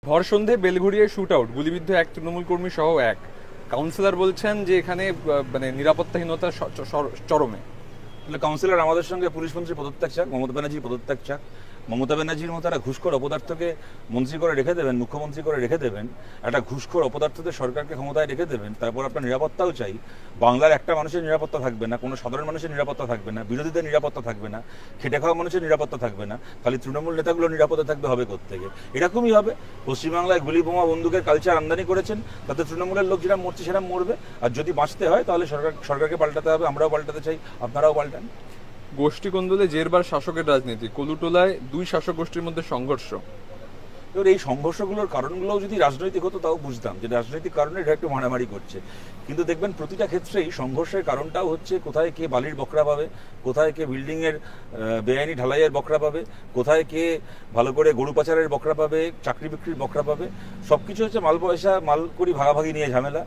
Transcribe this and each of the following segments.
ভর সন্ধে বেলঘড়িয়ায় shoot out, গুলিবিদ্ধ এক তৃণমূল কর্মী সহ এক কাউন্সিলর বলছেন যে এখানে মানে নিরাপত্তাহীনতা চরমে। কাউন্সিলর আমাদের সঙ্গে পুলিশ মন্ত্রী পদত্যাগ চাক, মমতা ব্যানার্জির পদত্যাগ চাক। মমতা ব্যানার্জির মতো একটা ঘুষখোর অপদার্থকে মন্ত্রী করে রেখে দেবেন, মুখ্যমন্ত্রী করে রেখে দেবেন, একটা ঘুষখোর অপদার্থদের সরকারকে ক্ষমতায় রেখে দেবেন, তারপর আপনার নিরাপত্তাও চাই। বাংলার একটা মানুষের নিরাপত্তা থাকবে না, কোনো সাধারণ মানুষের নিরাপত্তা থাকবে না, বিরোধীদের নিরাপত্তা থাকবে না, খেটে খাওয়া মানুষের নিরাপত্তা থাকবে না, খালি তৃণমূল নেতাগুলো নিরাপত্তা থাকবে হবে কোত্থেকে? এরকমই হবে। পশ্চিমবাংলায় গুলি বোমা বন্দুকের কালচার আমদানি করেছেন, তাতে তৃণমূলের লোক যেটা মরছে সেটা মরবে। আর যদি বাঁচতে হয় তাহলে সরকারকে পাল্টাতে হবে, আমরাও পাল্টাতে চাই, আপনারাও পাল্টান। গোষ্ঠী কোন্দলে জেরবার শাসকের রাজনীতি, কলুটোলায় দুই শাসক গোষ্ঠীর মধ্যে সংঘর্ষ। এবার এই সংঘর্ষগুলোর কারণগুলোও যদি রাজনৈতিক হতো তাও বুঝতাম যে রাজনৈতিক কারণে এটা একটু মারামারি করছে, কিন্তু দেখবেন প্রতিটা ক্ষেত্রেই সংঘর্ষের কারণটাও হচ্ছে কোথায় কে বালির বকরা পাবে, কোথায় কে বিল্ডিংয়ের বেআইনি ঢালাইয়ের বকরা পাবে, কোথায় কে ভালো করে গরু পাচারের বকরা পাবে, চাকরি বিক্রির বকরা পাবে। সবকিছু হচ্ছে মাল পয়সা, মাল করি ভাগাভাগি নিয়ে ঝামেলা।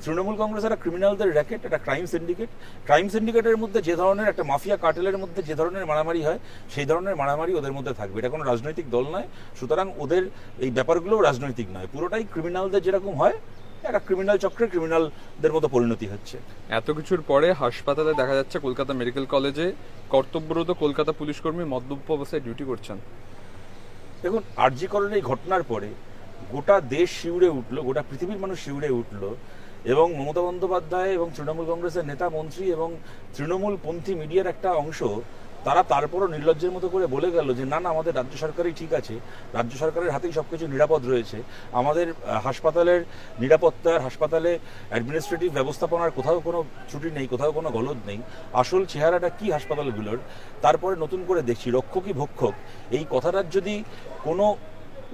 তৃণমূল কংগ্রেস একটা ক্রিমিনালদের র্যাকেট, একটা ক্রাইম সিন্ডিকেট। ক্রাইম সিন্ডিকেটের মধ্যে যে ধরনের একটা মাফিয়া কার্টেলের মধ্যে যে ধরনের মারামারি হয়, সেই ধরনের মারামারি ওদের মধ্যে থাকবে। এটা কোনো রাজনৈতিক দল নয়, সুতরাং ওদের এই ব্যাপারগুলোও রাজনৈতিক নয়, পুরোটাই ক্রিমিনালদের যেরকম হয় একটা ক্রিমিনাল চক্রে ক্রিমিনালদের মতো পরিণতি হচ্ছে। এত কিছুর পরে হাসপাতালে দেখা যাচ্ছে কলকাতা মেডিকেল কলেজে কর্তব্যরত কলকাতা পুলিশ কর্মী মদ্যপ অবস্থায় ডিউটি করছেন। দেখুন, আরজি করণের এই ঘটনার পরে গোটা দেশ শিউরে উঠলো, গোটা পৃথিবীর মানুষ শিউরে উঠলো, এবং মমতা বন্দ্যোপাধ্যায় এবং তৃণমূল কংগ্রেসের নেতা মন্ত্রী এবং তৃণমূলপন্থী মিডিয়ার একটা অংশ তারা তারপরও নির্লজ্জের মতো করে বলে গেল যে না না, আমাদের রাজ্য সরকারই ঠিক আছে, রাজ্য সরকারের হাতেই সবকিছু নিরাপদ রয়েছে, আমাদের হাসপাতালের নিরাপত্তার, হাসপাতালে অ্যাডমিনিস্ট্রেটিভ ব্যবস্থাপনার কোথাও কোনো ত্রুটি নেই, কোথাও কোনো গলদ নেই। আসল চেহারাটা কি হাসপাতালগুলোর? তারপরে নতুন করে দেখছি রক্ষকই ভক্ষক, এই কথাটার যদি কোনো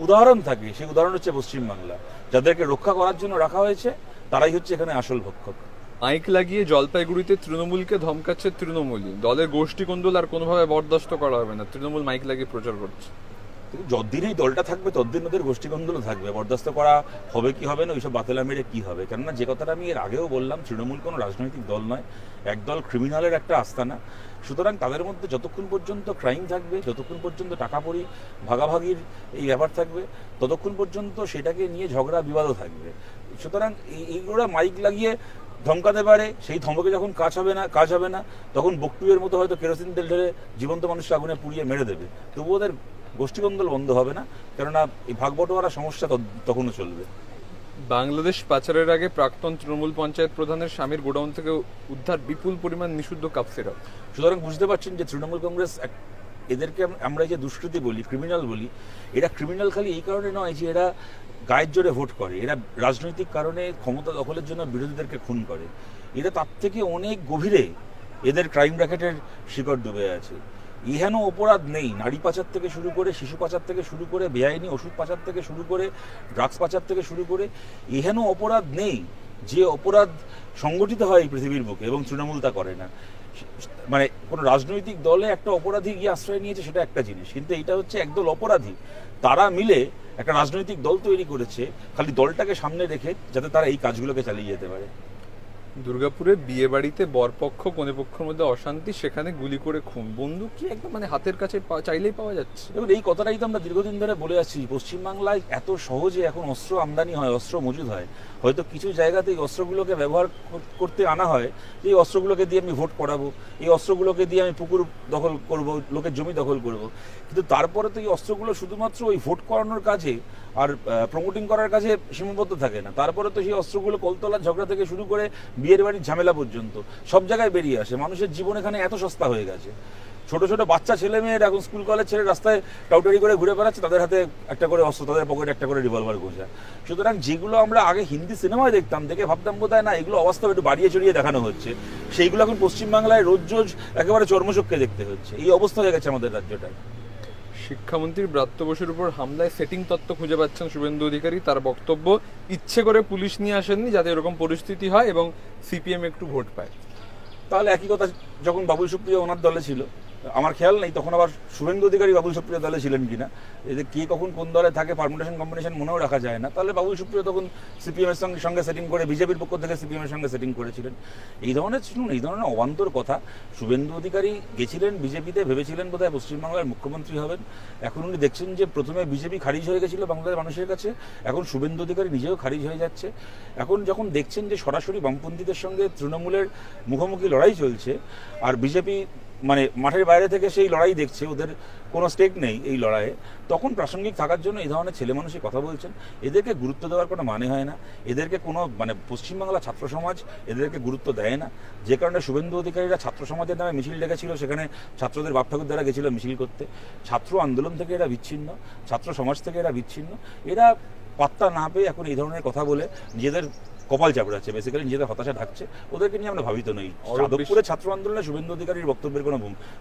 উদাহরণ থাকে সেই উদাহরণ হচ্ছে পশ্চিমবাংলা। যাদেরকে রক্ষা করার জন্য রাখা হয়েছে তারাই হচ্ছে এখানে আসল ভক্ষক। মাইক লাগিয়ে জলপাইগুড়িতে তৃণমূলকে ধমকাচ্ছে তৃণমূলই, দলের গোষ্ঠী কোন্দল আর কোনোভাবে বরদাস্ত করা হবে না, তৃণমূল মাইক লাগিয়ে প্রচার করছে। যতদিন এই দলটা থাকবে ততদিন ওদের গোষ্ঠীকন্দল থাকবে, বরদাস্ত করা হবে কি হবে না ওইসব বাতেলা মেরে কি হবে। কেননা যে কথাটা আমি এর আগেও বললাম, তৃণমূল কোনো রাজনৈতিক দল নয়, একদল ক্রিমিনালের একটা আস্তানা। সুতরাং তাদের মধ্যে যতক্ষণ পর্যন্ত ক্রাইম থাকবে, যতক্ষণ পর্যন্ত টাকা পড়ি ভাগাভাগির এই ব্যাপার থাকবে, ততক্ষণ পর্যন্ত সেটাকে নিয়ে ঝগড়া বিবাদও থাকবে। সুতরাং এইগুলো মাইক লাগিয়ে ধমকাতে পারে, সেই ধমকে যখন কাজ হবে না তখন বকটুয়ের মতো হয়তো কেরোসিন তেল ঢেলে জীবন্ত মানুষকে আগুনে পুড়িয়ে মেরে দেবে, তবু ওদের গোষ্ঠীকন্দল বন্ধ হবে না, কেননা এই ভাগবটোয়ারা সমস্যা তখনও চলবে। বাংলাদেশ পাচারের আগে প্রাক্তন তৃণমূল পঞ্চায়েত প্রধানের স্বামীর গোডাউন থেকে উদ্ধার বিপুল পরিমাণ নিষিদ্ধ কাপ সিরাপ। সুতরাং বুঝতে পারছেন যে তৃণমূল কংগ্রেস, এদেরকে আমরা যে দুষ্কৃতী বলি, ক্রিমিনাল বলি, এরা ক্রিমিনাল খালি এই কারণে নয় যে এরা গায়ের জোরে ভোট করে, এরা রাজনৈতিক কারণে ক্ষমতা দখলের জন্য বিরোধীদেরকে খুন করে। এরা তার থেকে অনেক গভীরে এদের ক্রাইম র্যাকেটের শিকড় ডুবে আছে। ইহেন অপরাধ নেই, নারী পাচার থেকে শুরু করে, শিশু পাচার থেকে শুরু করে, বেআইনি ওষুধ পাচার থেকে শুরু করে, ড্রাগস পাচার থেকে শুরু করে, ইহেন অপরাধ নেই যে অপরাধ সংগঠিত হয় এই পৃথিবীর বুকে এবং তৃণমূল তা করে না। মানে কোনো রাজনৈতিক দলে একটা অপরাধী গিয়ে আশ্রয় নিয়েছে সেটা একটা জিনিস, কিন্তু এটা হচ্ছে একদল অপরাধী, তারা মিলে একটা রাজনৈতিক দল তৈরি করেছে খালি দলটাকে সামনে রেখে, যাতে তারা এই কাজগুলোকে চালিয়ে যেতে পারে। দুর্গাপুরে বিয়ে বাড়িতে বরপক্ষ কনেপক্ষের মধ্যে অশান্তি, সেখানে গুলি করে খুন, বন্দুক কি একদম মানে হাতের কাছে চাইলেই পাওয়া যাচ্ছে। এবং এই কথাটাই তো আমরা দীর্ঘদিন ধরে বলে আসছি, পশ্চিমবাংলায় এত সহজে এখন অস্ত্র আমদানি হয়, অস্ত্র মজুদ হয়, হয়তো কিছু জায়গাতে এই অস্ত্রগুলোকে ব্যবহার করতে আনা হয়, এই অস্ত্রগুলোকে দিয়ে আমি ভোট করাবো, এই অস্ত্রগুলোকে দিয়ে আমি পুকুর দখল করব, লোকের জমি দখল করব, কিন্তু তারপরে তো এই অস্ত্রগুলো শুধুমাত্র ওই ভোট করানোর কাজে আর প্রমোটিং করার কাজে সীমাবদ্ধ থাকে না, তারপরে তো সেই অস্ত্রগুলো কলতলার ঝগড়া থেকে শুরু করে বিয়ের বাড়ির ঝামেলা পর্যন্ত সব জায়গায় বেরিয়ে আসে। মানুষের জীবন এখানে এত সস্তা হয়ে গেছে, ছোট ছোট বাচ্চা ছেলে মেয়ের এখন স্কুল কলেজ ছেড়ে রাস্তায় টাউটারি করে ঘুরে বেড়াচ্ছে, তাদের হাতে একটা করে অস্ত্র, তাদের পকেটে একটা করে রিভলভার গোজা। সুতরাং যেগুলো আমরা আগে হিন্দি সিনেমায় দেখতাম, দেখে ভাবতাম বোধহয় না এগুলো অবাস্তব, একটু বাড়িয়ে চড়িয়ে দেখানো হচ্ছে, সেইগুলো এখন পশ্চিমবাংলায় রোজ রোজ একেবারে চর্মচক্ষে দেখতে হচ্ছে। এই অবস্থা হয়ে গেছে আমাদের রাজ্যটায়। শিক্ষামন্ত্রী ব্রাত্য বসুর উপর হামলায় সেটিং তত্ত্ব খুঁজে পাচ্ছেন শুভেন্দু অধিকারী। তার বক্তব্য, ইচ্ছে করে পুলিশ নিয়ে আসেননি যাতে এরকম পরিস্থিতি হয় এবং সিপিএম একটু ভোট পায়। তাহলে একই কথা যখন বাবুল সুপ্রিয় ওনার দলে ছিল, আমার খেয়াল নেই তখন আবার শুভেন্দু অধিকারী বাবুল সুপ্রিয় দলে ছিলেন কিনা, এদের কে কখন কোন দলে থাকে পারমুটেশন কম্বিনেশন মনেও রাখা যায় না। তাহলে বাবুল সুপ্রিয় তখন সিপিএম এর সঙ্গে সেটিং করে বিজেপির পক্ষ থেকে সিপিএম এর সঙ্গে সেটিং করেছিলেন। এই ধরনের শুনুন, এই ধরনের অবান্তর কথা। শুভেন্দু অধিকারী গেছিলেন বিজেপিতে, ভেবেছিলেন বোধহয় পশ্চিমবাংলার মুখ্যমন্ত্রী হবেন। এখন উনি দেখছেন যে প্রথমে বিজেপি খারিজ হয়ে গেছিল বাংলাদেশের মানুষের কাছে, এখন শুভেন্দু অধিকারী নিজেও খারিজ হয়ে যাচ্ছে। এখন যখন দেখছেন যে সরাসরি বামপন্থীদের সঙ্গে তৃণমূলের মুখোমুখি লড়াই চলছে, আর বিজেপি মানে মাঠের বাইরে থেকে সেই লড়াই দেখছে, ওদের কোনো স্টেক নেই এই লড়াইয়ে, তখন প্রাসঙ্গিক থাকার জন্য এই ধরনের ছেলে মানুষই কথা বলছেন। এদেরকে গুরুত্ব দেওয়ার কোনো মানে হয় না, এদেরকে কোনো মানে পশ্চিমবাংলা ছাত্র সমাজ এদেরকে গুরুত্ব দেয় না। যে কারণে শুভেন্দু অধিকারীরা ছাত্র সমাজের নামে মিছিল ডেকেছিল, সেখানে ছাত্রদের বাপ ঠাকুর দ্বারা গেছিল মিছিল করতে। ছাত্র আন্দোলন থেকে এরা বিচ্ছিন্ন, ছাত্র সমাজ থেকে এরা বিচ্ছিন্ন। এরা পাত্তা না পেয়ে এখন এই ধরনের কথা বলে নিজেদের কপাল চাপড়াচ্ছে, বেসিক্যালি নিজেদের হতাশা ঢাকছে। ওদেরকে নিয়ে আমরা ভাবিত নই। যাদবপুরের ছাত্র আন্দোলনে শুভেন্দু অধিকারীর বক্তব্যের কোনো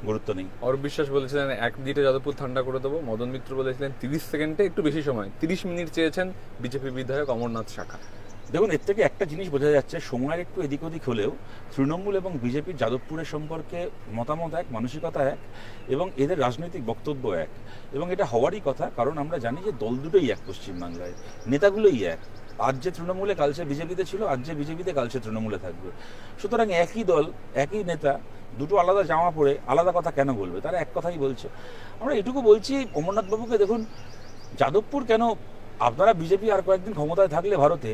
গুরুত্ব নেই। অরূপ বিশ্বাস বলেছিলেন 1 মিনিটে যাদবপুর ঠান্ডা করে দেবো। মদন মিত্র বলেছিলেন 30 সেকেন্ডে, একটু বেশি সময় 30 মিনিট চেয়েছেন বিজেপি বিধায়ক অমরনাথ শাখা। দেখুন, এর থেকে একটা জিনিস বোঝা যাচ্ছে, সময়ের একটু এদিক ওদিক হলেও তৃণমূল এবং বিজেপির যাদবপুরের সম্পর্কে মতামত এক, মানসিকতা এক, এবং এদের রাজনৈতিক বক্তব্য এক। এবং এটা হওয়ারই কথা, কারণ আমরা জানি যে দল দুটোই এক পশ্চিমবাংলায়, নেতাগুলোই এক। আজ যে তৃণমূলে কাল সে বিজেপিতে ছিল, আজ যে বিজেপিতে কাল সে তৃণমূলে থাকবে। সুতরাং একই দল, একই নেতা, দুটো আলাদা জামা পরে আলাদা কথা কেন বলবে? তারা এক কথাই বলছে। আমরা এটুকু বলছি অমরনাথ বাবুকে, দেখুন যাদবপুর কেন, আপনারা বিজেপি আর কয়েকদিন ক্ষমতায় থাকলে ভারতে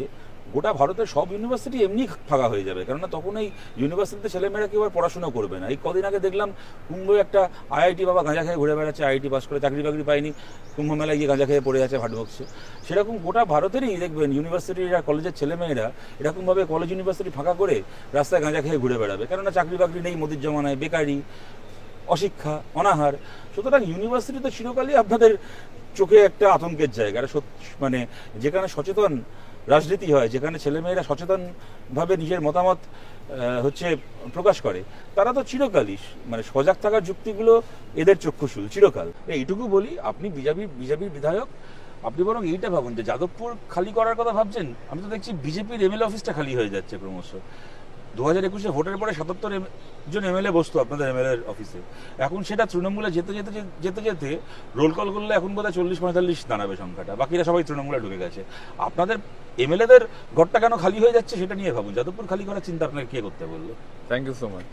গোটা ভারতের সব ইউনিভার্সিটি এমনি ফাঁকা হয়ে যাবে, কেননা তখন এই ইউনিভার্সিটিতে ছেলেমেয়েরা কেউ আর পড়াশোনা করবে না। এই কদিন আগে দেখলাম কুম্ভে একটা আইআইটি বাবা গাঁজা খেয়ে ঘুরে বেড়াচ্ছে, আইআইটি পাস করে চাকরি বাকরি পায়নি, কুম্ভ মেলায় গিয়ে গাঁজা খেয়ে পড়ে আছে, ভাট বকছে। সেরকম গোটা ভারতেরই দেখবেন ইউনিভার্সিটির আর কলেজের ছেলেমেয়েরা এরকমভাবে কলেজ ইউনিভার্সিটি ফাঁকা করে রাস্তায় গাঁজা খেয়ে ঘুরে বেড়াবে, কেননা চাকরি বাকরি নেই মোদির জমানায়, বেকারি, অশিক্ষা, অনাহার। সুতরাং ইউনিভার্সিটি তো চিরকালই আপনাদের চোখে একটা আতঙ্কের জায়গা। মানে যেখানে সচেতন রাজনীতি হয়, যেখানে ছেলেমেয়েরা সচেতনভাবে নিজের মতামত প্রকাশ করে, তারা তো চিরকালই মানে সজাগ থাকার যুক্তিগুলো এদের চক্ষুশূল চিরকাল। এইটুকু বলি, আপনি বিজেপির বিধায়ক, আপনি বরং এইটা ভাবুন যে যাদবপুর খালি করার কথা ভাবছেন। আমি তো দেখছি বিজেপির এমএলএ অফিসটা খালি হয়ে যাচ্ছে ক্রমশ। 2021 ভোটের পরে 77 জন এমএলএ বসতো আপনাদের এমএলএ অফিসে, এখন সেটা তৃণমূলে যেতে যেতে যেতে যেতে রোল কল করলে এখন বোধহয় 40-45 দাঁড়াবে সংখ্যাটা, বাকিরা সবাই তৃণমূলে ঢুকে গেছে। আপনাদের এমএলএদের ঘরটা কেন খালি হয়ে যাচ্ছে সেটা নিয়ে ভাবুন। যাদবপুর খালি করার চিন্তা আপনাকে কে করতে বললো? Thank you so much.